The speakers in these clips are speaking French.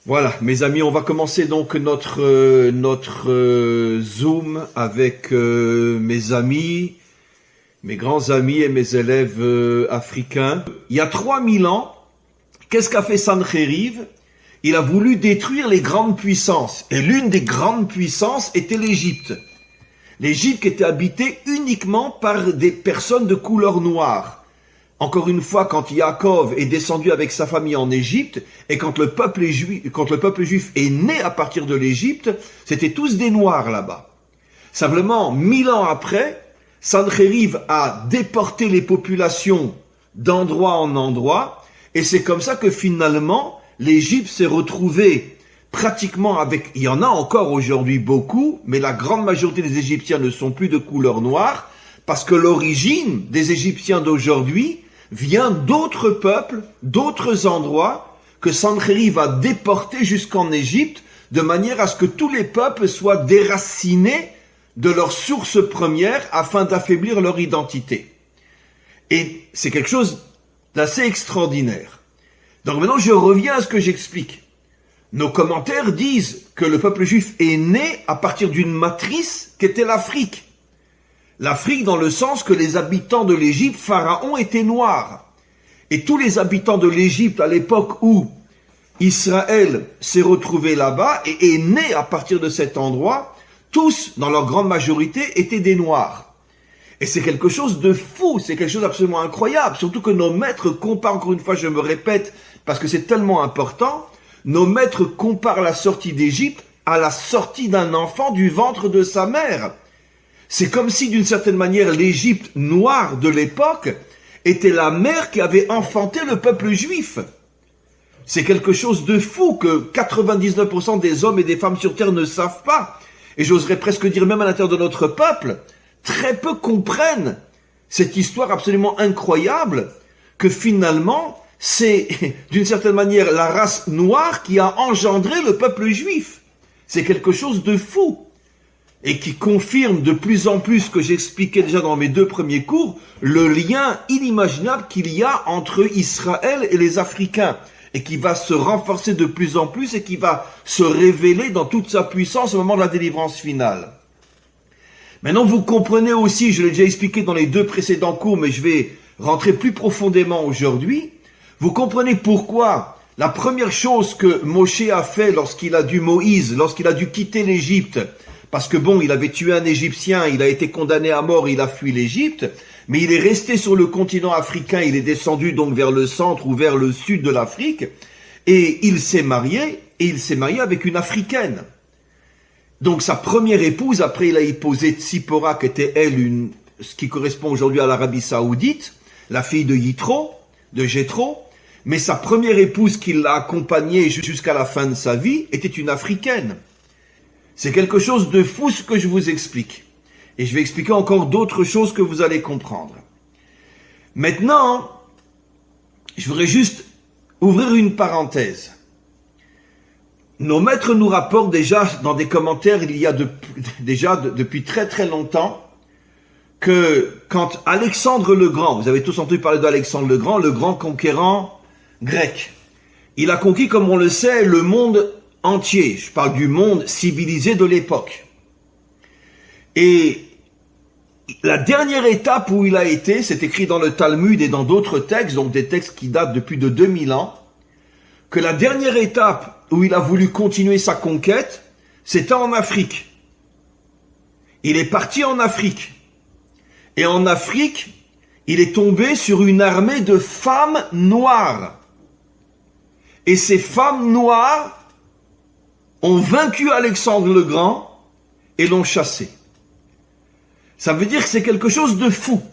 Voilà, mes amis, on va commencer donc notre Zoom avec mes amis, mes grands amis et mes élèves africains. Il y a 3000 ans, qu'est-ce qu'a fait Sancheriv? Il a voulu détruire les grandes puissances. Et l'une des grandes puissances était l'Égypte. L'Égypte qui était habitée uniquement par des personnes de couleur noire. Encore une fois, quand Yaakov est descendu avec sa famille en Égypte, et quand le peuple juif est né à partir de l'Égypte, c'était tous des Noirs là-bas. Simplement, 1000 ans après, Sancheriv a déporté les populations d'endroit en endroit, et c'est comme ça que finalement, l'Égypte s'est retrouvée pratiquement avec... Il y en a encore aujourd'hui beaucoup, mais la grande majorité des Égyptiens ne sont plus de couleur noire, parce que l'origine des Égyptiens d'aujourd'hui vient d'autres peuples, d'autres endroits que Sancheriv a déportés jusqu'en Égypte, de manière à ce que tous les peuples soient déracinés de leur source première afin d'affaiblir leur identité. Et c'est quelque chose d'assez extraordinaire. Donc maintenant, je reviens à ce que j'explique. Nos commentaires disent que le peuple juif est né à partir d'une matrice qu'était l'Afrique. L'Afrique dans le sens que les habitants de l'Égypte, Pharaon, étaient noirs. Et tous les habitants de l'Égypte à l'époque où Israël s'est retrouvé là-bas et est né à partir de cet endroit, tous, dans leur grande majorité, étaient des noirs. Et c'est quelque chose de fou, c'est quelque chose d'absolument incroyable, surtout que nos maîtres comparent, encore une fois je me répète, parce que c'est tellement important, nos maîtres comparent la sortie d'Égypte à la sortie d'un enfant du ventre de sa mère. C'est comme si, d'une certaine manière, l'Égypte noire de l'époque était la mère qui avait enfanté le peuple juif. C'est quelque chose de fou que 99% des hommes et des femmes sur terre ne savent pas. Et j'oserais presque dire même à l'intérieur de notre peuple, très peu comprennent cette histoire absolument incroyable que finalement, c'est d'une certaine manière la race noire qui a engendré le peuple juif. C'est quelque chose de fou. Et qui confirme de plus en plus ce que j'expliquais déjà dans mes 2 premiers cours, le lien inimaginable qu'il y a entre Israël et les Africains, et qui va se renforcer de plus en plus et qui va se révéler dans toute sa puissance au moment de la délivrance finale. Maintenant, vous comprenez aussi, je l'ai déjà expliqué dans les 2 précédents cours, mais je vais rentrer plus profondément aujourd'hui, vous comprenez pourquoi la première chose que Moshe a fait lorsqu'il a dû quitter l'Égypte, parce que bon, il avait tué un Égyptien, il a été condamné à mort, il a fui l'Égypte, mais il est resté sur le continent africain, il est descendu donc vers le centre ou vers le sud de l'Afrique, et il s'est marié avec une Africaine. Donc sa première épouse, après il a épousé Tzipora, qui était elle, ce qui correspond aujourd'hui à l'Arabie Saoudite, la fille de Jéthro, mais sa première épouse qui l'a accompagnée jusqu'à la fin de sa vie était une Africaine. C'est quelque chose de fou ce que je vous explique. Et je vais expliquer encore d'autres choses que vous allez comprendre. Maintenant, je voudrais juste ouvrir une parenthèse. Nos maîtres nous rapportent déjà dans des commentaires, il y a depuis très très longtemps, que quand Alexandre le Grand, vous avez tous entendu parler d'Alexandre le grand conquérant grec, il a conquis, comme on le sait, le monde entier, je parle du monde civilisé de l'époque. Et la dernière étape où il a été, c'est écrit dans le Talmud et dans d'autres textes, donc des textes qui datent de plus de 2000 ans, que la dernière étape où il a voulu continuer sa conquête, c'était en Afrique. Il est parti en Afrique. Et en Afrique, il est tombé sur une armée de femmes noires. Et ces femmes noires ont vaincu Alexandre le Grand et l'ont chassé. Ça veut dire que c'est quelque chose de fou.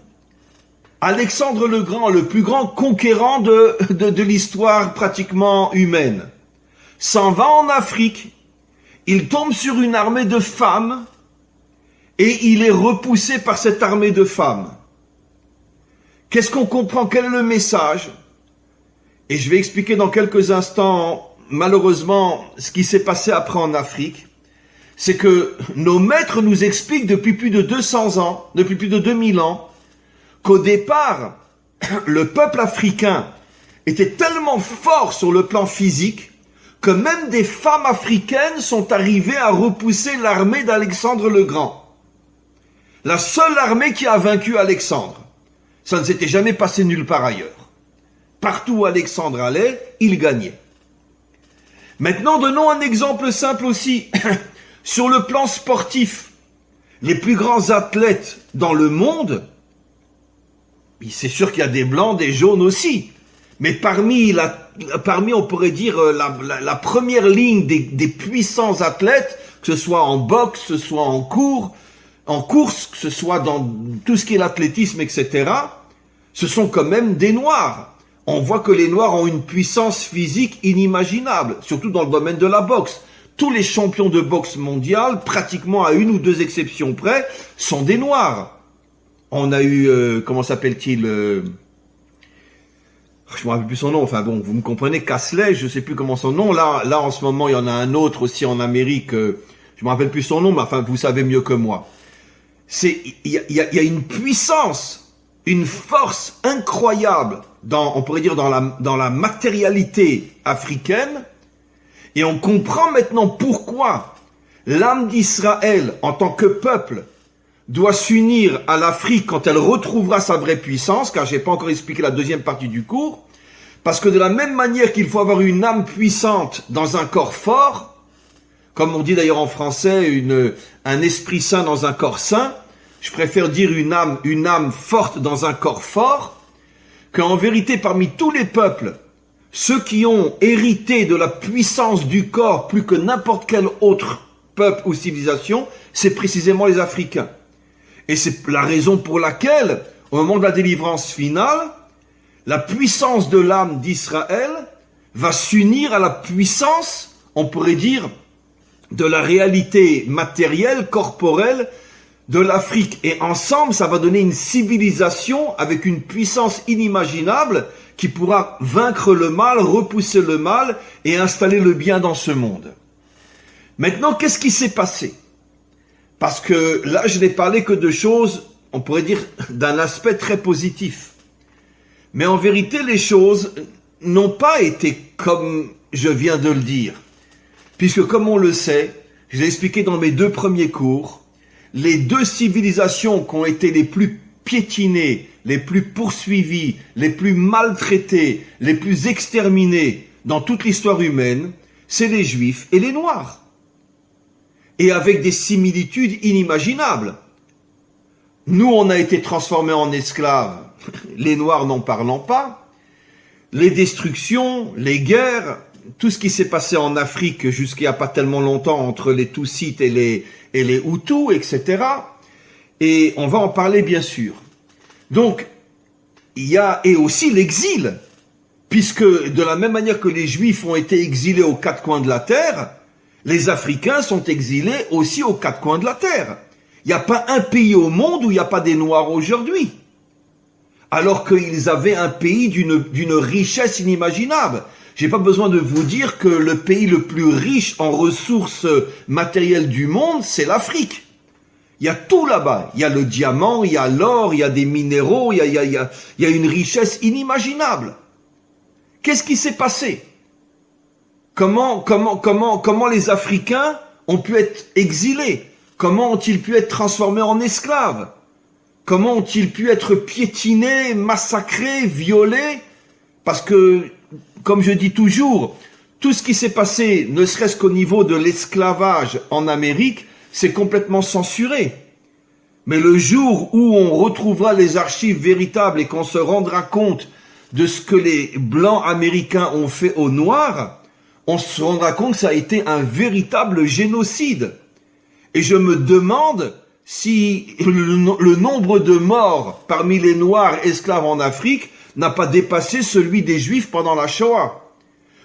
Alexandre le Grand, le plus grand conquérant de l'histoire pratiquement humaine, s'en va en Afrique, il tombe sur une armée de femmes et il est repoussé par cette armée de femmes. Qu'est-ce qu'on comprend? Quel est le message? Et je vais expliquer dans quelques instants malheureusement, ce qui s'est passé après en Afrique, c'est que nos maîtres nous expliquent depuis plus de 200 ans, depuis plus de 2000 ans, qu'au départ, le peuple africain était tellement fort sur le plan physique que même des femmes africaines sont arrivées à repousser l'armée d'Alexandre le Grand. La seule armée qui a vaincu Alexandre. Ça ne s'était jamais passé nulle part ailleurs. Partout où Alexandre allait, il gagnait. Maintenant, donnons un exemple simple aussi. Sur le plan sportif, les plus grands athlètes dans le monde, c'est sûr qu'il y a des blancs, des jaunes aussi. Mais parmi, on pourrait dire, la première ligne des puissants athlètes, que ce soit en boxe, que ce soit en course, que ce soit dans tout ce qui est l'athlétisme, etc., ce sont quand même des Noirs. On voit que les Noirs ont une puissance physique inimaginable, surtout dans le domaine de la boxe. Tous les champions de boxe mondiale, pratiquement à une ou deux exceptions près, sont des Noirs. On a eu, comment s'appelle-t-il je me rappelle plus son nom, enfin bon, vous me comprenez, Casley, je sais plus comment son nom, là en ce moment il y en a un autre aussi en Amérique, je me rappelle plus son nom, mais enfin vous savez mieux que moi. Il y a une puissance, une force incroyable, on pourrait dire dans la matérialité africaine, et on comprend maintenant pourquoi l'âme d'Israël en tant que peuple doit s'unir à l'Afrique quand elle retrouvera sa vraie puissance, car je n'ai pas encore expliqué la deuxième partie du cours, parce que de la même manière qu'il faut avoir une âme puissante dans un corps fort, comme on dit d'ailleurs en français, un esprit saint dans un corps saint, je préfère dire une âme forte dans un corps fort, qu'en vérité parmi tous les peuples, ceux qui ont hérité de la puissance du corps plus que n'importe quel autre peuple ou civilisation, c'est précisément les Africains. Et c'est la raison pour laquelle, au moment de la délivrance finale, la puissance de l'âme d'Israël va s'unir à la puissance, on pourrait dire, de la réalité matérielle, corporelle de l'Afrique. Et ensemble, ça va donner une civilisation avec une puissance inimaginable qui pourra vaincre le mal, repousser le mal et installer le bien dans ce monde. Maintenant, qu'est-ce qui s'est passé ? Parce que là, je n'ai parlé que de choses, on pourrait dire, d'un aspect très positif. Mais en vérité, les choses n'ont pas été comme je viens de le dire. Puisque comme on le sait, je l'ai expliqué dans mes deux premiers cours, les deux civilisations qui ont été les plus piétinées, les plus poursuivies, les plus maltraitées, les plus exterminées dans toute l'histoire humaine, c'est les Juifs et les Noirs. Et avec des similitudes inimaginables. Nous, on a été transformés en esclaves, les Noirs n'en parlant pas. Les destructions, les guerres, tout ce qui s'est passé en Afrique jusqu'il n'y a pas tellement longtemps entre les Tutsites et les Hutus, etc. Et on va en parler bien sûr. Donc, il y a et aussi l'exil, puisque de la même manière que les Juifs ont été exilés aux quatre coins de la terre, les Africains sont exilés aussi aux quatre coins de la terre. Il n'y a pas un pays au monde où il n'y a pas des Noirs aujourd'hui. Alors qu'ils avaient un pays d'une richesse inimaginable. J'ai pas besoin de vous dire que le pays le plus riche en ressources matérielles du monde, c'est l'Afrique. Il y a tout là-bas. Il y a le diamant, il y a l'or, il y a des minéraux, il y a une richesse inimaginable. Qu'est-ce qui s'est passé ? Comment les Africains ont pu être exilés? Comment ont-ils pu être transformés en esclaves? Comment ont-ils pu être piétinés, massacrés, violés? Parce que, comme je dis toujours, tout ce qui s'est passé, ne serait-ce qu'au niveau de l'esclavage en Amérique, c'est complètement censuré. Mais le jour où on retrouvera les archives véritables et qu'on se rendra compte de ce que les Blancs américains ont fait aux Noirs, on se rendra compte que ça a été un véritable génocide. Et je me demande si le nombre de morts parmi les Noirs esclaves en Afrique n'a pas dépassé celui des Juifs pendant la Shoah.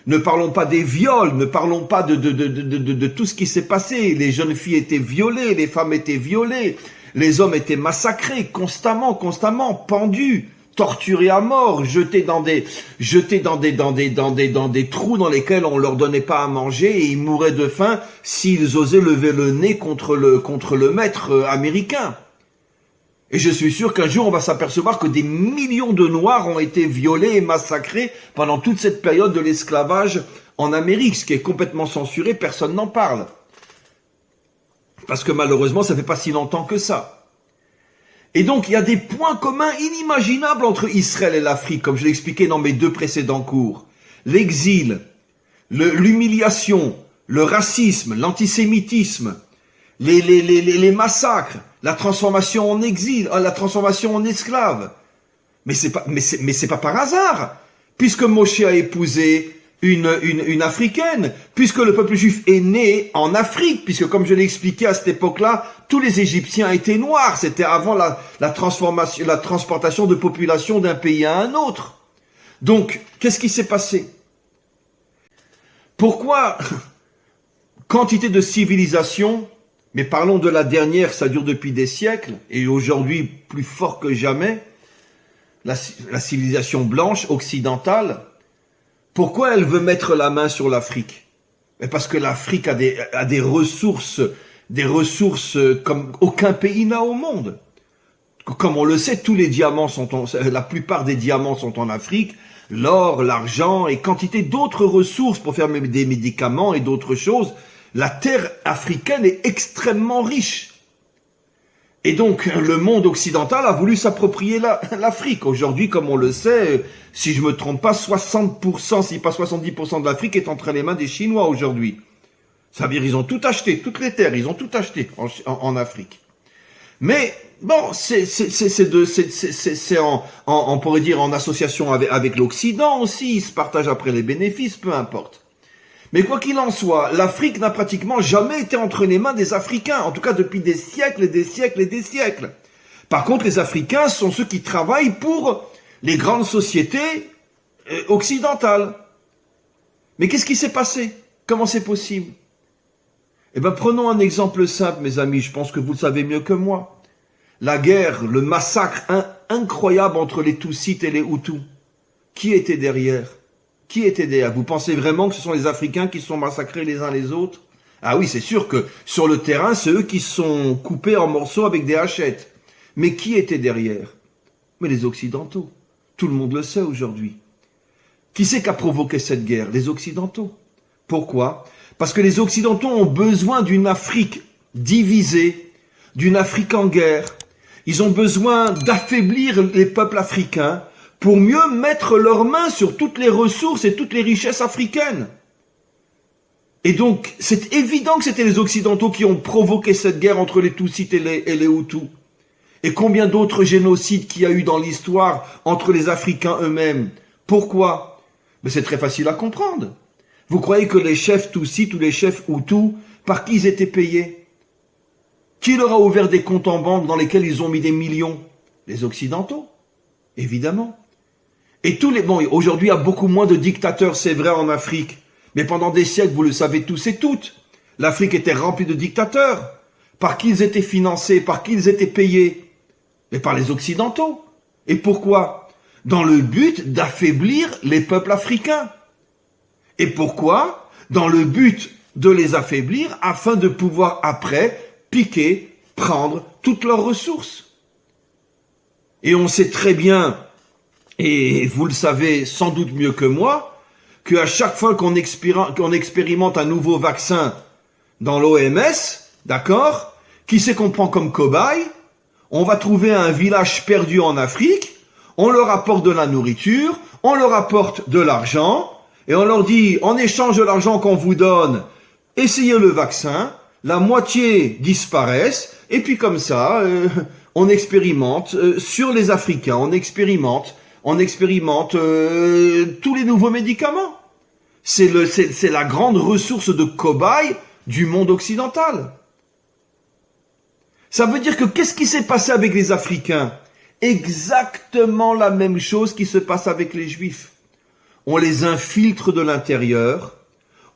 Ne parlons pas des viols, ne parlons pas de tout ce qui s'est passé. Les jeunes filles étaient violées, les femmes étaient violées, les hommes étaient massacrés constamment, pendus, torturés à mort, jetés dans des trous dans lesquels on leur donnait pas à manger et ils mouraient de faim s'ils osaient lever le nez contre le maître américain. Et je suis sûr qu'un jour on va s'apercevoir que des millions de Noirs ont été violés et massacrés pendant toute cette période de l'esclavage en Amérique, ce qui est complètement censuré, personne n'en parle. Parce que malheureusement, ça fait pas si longtemps que ça. Et donc, il y a des points communs inimaginables entre Israël et l'Afrique, comme je l'ai expliqué dans mes 2 précédents cours. L'exil, l'humiliation, le racisme, l'antisémitisme, les massacres, la transformation en exil, la transformation en esclave. Mais c'est pas par hasard, puisque Moshe a épousé une africaine, puisque le peuple juif est né en Afrique, puisque comme je l'ai expliqué à cette époque-là, tous les Égyptiens étaient noirs, c'était avant la transportation de population d'un pays à un autre. Donc, qu'est-ce qui s'est passé? Pourquoi quantité de civilisation, mais parlons de la dernière, ça dure depuis des siècles, et aujourd'hui plus fort que jamais, la civilisation blanche, occidentale, pourquoi elle veut mettre la main sur l'Afrique? Parce que l'Afrique a des ressources comme aucun pays n'a au monde. Comme on le sait, tous les diamants la plupart des diamants sont en Afrique, l'or, l'argent et quantité d'autres ressources pour faire des médicaments et d'autres choses. La terre africaine est extrêmement riche. Et donc, le monde occidental a voulu s'approprier l'Afrique. Aujourd'hui, comme on le sait, si je me trompe pas, 60%, si pas 70% de l'Afrique est entre les mains des Chinois aujourd'hui. Ça veut dire ils ont tout acheté, toutes les terres, ils ont tout acheté en Afrique. Mais bon, on pourrait dire en association avec l'Occident aussi, ils se partagent après les bénéfices, peu importe. Mais quoi qu'il en soit, l'Afrique n'a pratiquement jamais été entre les mains des Africains, en tout cas depuis des siècles et des siècles et des siècles. Par contre, les Africains sont ceux qui travaillent pour les grandes sociétés occidentales. Mais qu'est-ce qui s'est passé? Comment c'est possible? Eh bien, prenons un exemple simple, mes amis, je pense que vous le savez mieux que moi. La guerre, le massacre incroyable entre les Tutsites et les Hutus. Qui était derrière? Qui était derrière? Vous pensez vraiment que ce sont les Africains qui se sont massacrés les uns les autres? Ah oui, c'est sûr que sur le terrain, c'est eux qui se sont coupés en morceaux avec des hachettes. Mais qui était derrière? Mais les Occidentaux. Tout le monde le sait aujourd'hui. Qui c'est qui a provoqué cette guerre? Les Occidentaux. Pourquoi? Parce que les Occidentaux ont besoin d'une Afrique divisée, d'une Afrique en guerre. Ils ont besoin d'affaiblir les peuples africains pour mieux mettre leurs mains sur toutes les ressources et toutes les richesses africaines. Et donc, c'est évident que c'était les Occidentaux qui ont provoqué cette guerre entre les Tutsites et les Hutus. Et combien d'autres génocides qu'il y a eu dans l'histoire entre les Africains eux-mêmes. Pourquoi? Mais c'est très facile à comprendre. Vous croyez que les chefs Tutsites ou les chefs Hutus, par qui ils étaient payés? Qui leur a ouvert des comptes en banque dans lesquels ils ont mis des millions? Les Occidentaux, évidemment. Et aujourd'hui, il y a beaucoup moins de dictateurs, c'est vrai, en Afrique. Mais pendant des siècles, vous le savez tous et toutes, l'Afrique était remplie de dictateurs. Par qui ils étaient financés, par qui ils étaient payés? Mais par les Occidentaux. Et pourquoi? Dans le but d'affaiblir les peuples africains. Et pourquoi? Dans le but de les affaiblir afin de pouvoir après piquer, prendre toutes leurs ressources. Et on sait très bien, et vous le savez sans doute mieux que moi, qu'à chaque fois qu'on expérimente un nouveau vaccin dans l'OMS, d'accord, qui c'est qu'on prend comme cobaye? On va trouver un village perdu en Afrique, on leur apporte de la nourriture, on leur apporte de l'argent, et on leur dit, en échange de l'argent qu'on vous donne, essayez le vaccin, la moitié disparaissent, et puis comme ça, on expérimente sur les Africains, on expérimente tous les nouveaux médicaments. C'est la grande ressource de cobaye du monde occidental. Ça veut dire que qu'est-ce qui s'est passé avec les Africains? Exactement la même chose qui se passe avec les Juifs. On les infiltre de l'intérieur,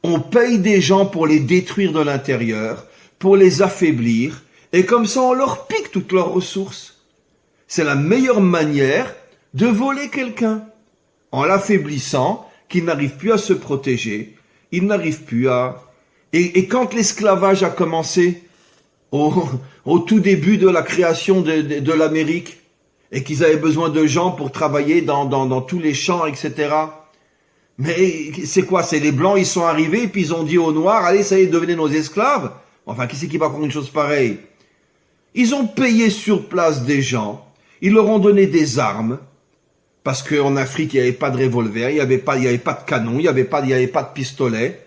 on paye des gens pour les détruire de l'intérieur, pour les affaiblir, et comme ça on leur pique toutes leurs ressources. C'est la meilleure manière de voler quelqu'un, en l'affaiblissant, qu'il n'arrive plus à se protéger, il n'arrive plus à... Et quand l'esclavage a commencé, au tout début de la création de l'Amérique, et qu'ils avaient besoin de gens pour travailler dans tous les champs, etc., Mais c'est quoi? C'est les Blancs, ils sont arrivés, puis ils ont dit aux Noirs, allez, ça y est, devenez nos esclaves. Enfin, qui c'est qui va prendre une chose pareille? Ils ont payé sur place des gens, ils leur ont donné des armes, parce qu'en Afrique, il n'y avait pas de revolver, il n'y avait pas de canon, il n'y avait pas de pistolet.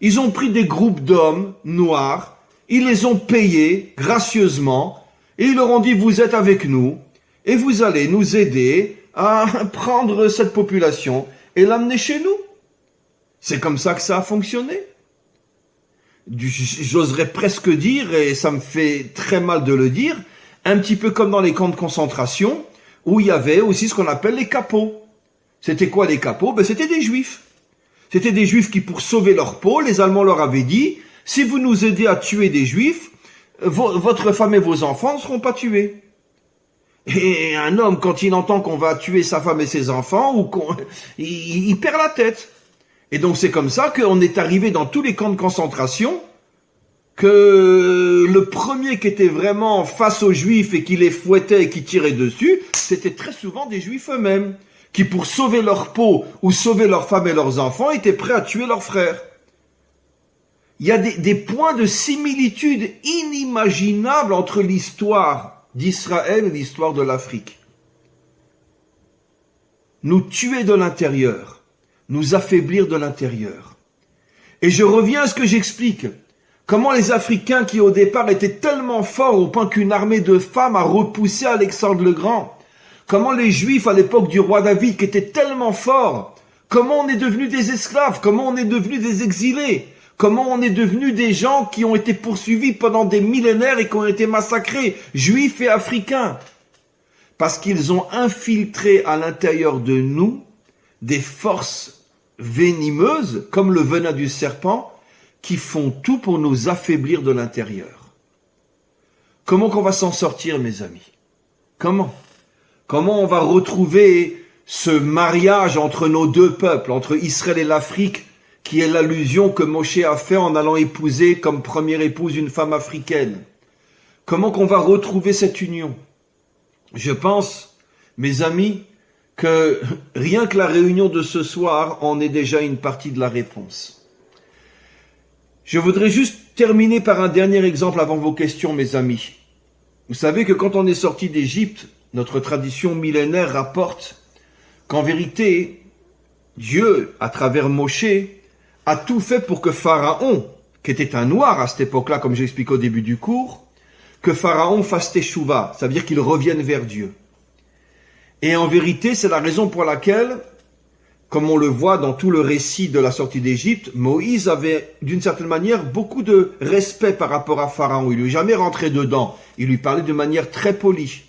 Ils ont pris des groupes d'hommes noirs, ils les ont payés gracieusement, et ils leur ont dit, vous êtes avec nous, et vous allez nous aider à prendre cette population et l'amener chez nous. C'est comme ça que ça a fonctionné. J'oserais presque dire, et ça me fait très mal de le dire, un petit peu comme dans les camps de concentration, où il y avait aussi ce qu'on appelle les capots. C'était quoi les capots? C'était des juifs. C'était des juifs qui, pour sauver leur peau, les Allemands leur avaient dit, si vous nous aidez à tuer des juifs, votre femme et vos enfants ne seront pas tués. Et un homme, quand il entend qu'on va tuer sa femme et ses enfants, il perd la tête. Et donc c'est comme ça qu'on est arrivé dans tous les camps de concentration, que le premier qui était vraiment face aux juifs et qui les fouettait et qui tirait dessus, c'était très souvent des juifs eux-mêmes, qui pour sauver leur peau ou sauver leurs femmes et leurs enfants étaient prêts à tuer leurs frères. Il y a des points de similitude inimaginables entre l'histoire d'Israël et l'histoire de l'Afrique. Nous tuer de l'intérieur, nous affaiblir de l'intérieur. Et je reviens à ce que j'explique. Comment les Africains qui au départ étaient tellement forts au point qu'une armée de femmes a repoussé Alexandre le Grand. Comment les Juifs à l'époque du roi David qui étaient tellement forts. Comment on est devenus des esclaves. Comment on est devenus des exilés. Comment on est devenus des gens qui ont été poursuivis pendant des millénaires et qui ont été massacrés, Juifs et Africains. Parce qu'ils ont infiltré à l'intérieur de nous des forces venimeuses, comme le venin du serpent, qui font tout pour nous affaiblir de l'intérieur. Comment qu'on va s'en sortir, mes amis? Comment on va retrouver ce mariage entre nos deux peuples, entre Israël et l'Afrique, qui est l'allusion que Moshe a fait en allant épouser comme première épouse une femme africaine? Comment qu'on va retrouver cette union? Je pense, mes amis, que rien que la réunion de ce soir en est déjà une partie de la réponse. Je voudrais juste terminer par un dernier exemple avant vos questions, mes amis. Vous savez que quand on est sorti d'Égypte, notre tradition millénaire rapporte qu'en vérité, Dieu, à travers Moshe, a tout fait pour que Pharaon, qui était un noir à cette époque-là, comme j'explique au début du cours, que Pharaon fasse teshuva, ça veut dire qu'il revienne vers Dieu. Et en vérité, c'est la raison pour laquelle, comme on le voit dans tout le récit de la sortie d'Égypte, Moïse avait, d'une certaine manière, beaucoup de respect par rapport à Pharaon. Il ne lui est jamais rentré dedans. Il lui parlait de manière très polie.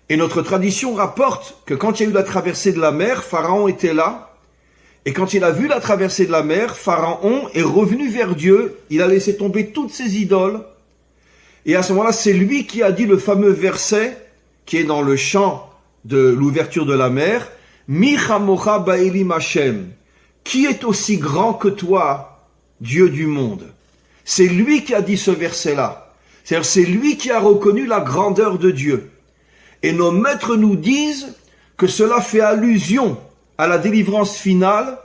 Et notre tradition rapporte que quand il y a eu la traversée de la mer, Pharaon était là. Et quand il a vu la traversée de la mer, Pharaon est revenu vers Dieu. Il a laissé tomber toutes ses idoles. Et à ce moment-là, c'est lui qui a dit le fameux verset qui est dans le chant de l'ouverture de la mer. Mi chamocha ba'elim Hashem. Qui est aussi grand que toi, Dieu du monde? C'est lui qui a dit ce verset-là. C'est-à-dire, c'est lui qui a reconnu la grandeur de Dieu. Et nos maîtres nous disent que cela fait allusion à la délivrance finale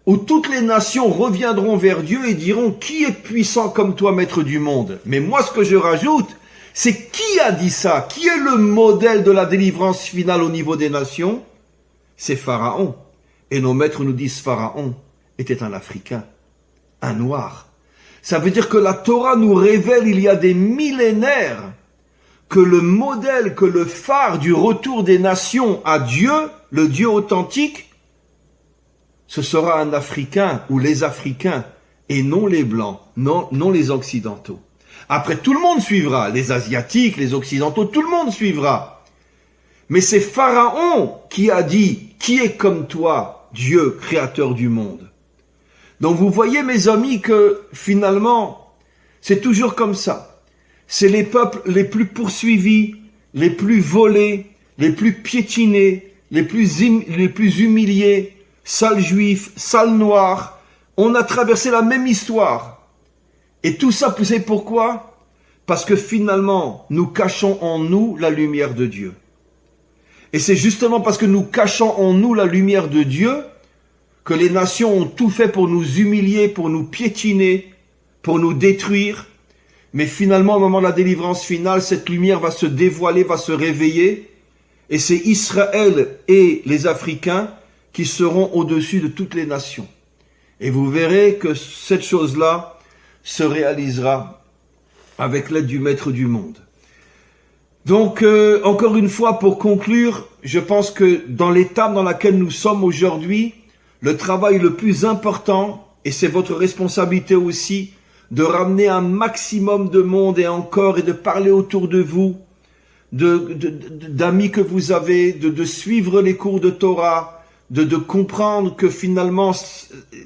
où toutes les nations reviendront vers Dieu et diront « Qui est puissant comme toi, maître du monde ?» Mais moi, ce que je rajoute, c'est qui a dit ça? Qui est le modèle de la délivrance finale au niveau des nations? C'est Pharaon. Et nos maîtres nous disent Pharaon était un Africain, un Noir. Ça veut dire que la Torah nous révèle il y a des millénaires que le modèle, que le phare du retour des nations à Dieu, le Dieu authentique, ce sera un Africain ou les Africains et non les Blancs, non les Occidentaux. Après, tout le monde suivra, les Asiatiques, les Occidentaux, tout le monde suivra. Mais c'est Pharaon qui a dit « Qui est comme toi, Dieu, créateur du monde ?» Donc vous voyez, mes amis, que finalement, c'est toujours comme ça. C'est les peuples les plus poursuivis, les plus volés, les plus piétinés, les plus humiliés, sales juifs, sales noirs. On a traversé la même histoire. Et tout ça, c'est pourquoi? Parce que finalement, nous cachons en nous la lumière de Dieu. Et c'est justement parce que nous cachons en nous la lumière de Dieu que les nations ont tout fait pour nous humilier, pour nous piétiner, pour nous détruire. Mais finalement, au moment de la délivrance finale, cette lumière va se dévoiler, va se réveiller. Et c'est Israël et les Africains qui seront au-dessus de toutes les nations. Et vous verrez que cette chose-là se réalisera avec l'aide du Maître du monde. Donc, encore une fois, pour conclure, je pense que dans l'étape dans laquelle nous sommes aujourd'hui, le travail le plus important, et c'est votre responsabilité aussi, de ramener un maximum de monde et encore, et de parler autour de vous, d'amis que vous avez, de suivre les cours de Torah, de comprendre que finalement,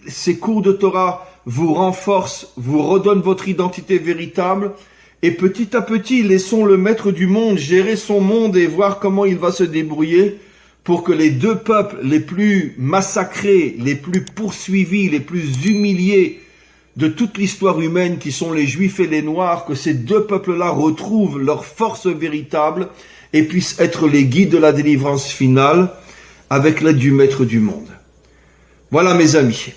ces cours de Torah vous renforcent, vous redonnent votre identité véritable, et petit à petit, laissons le Maître du monde gérer son monde et voir comment il va se débrouiller pour que les deux peuples les plus massacrés, les plus poursuivis, les plus humiliés de toute l'histoire humaine, qui sont les Juifs et les Noirs, que ces deux peuples-là retrouvent leur force véritable et puissent être les guides de la délivrance finale avec l'aide du Maître du monde. Voilà mes amis.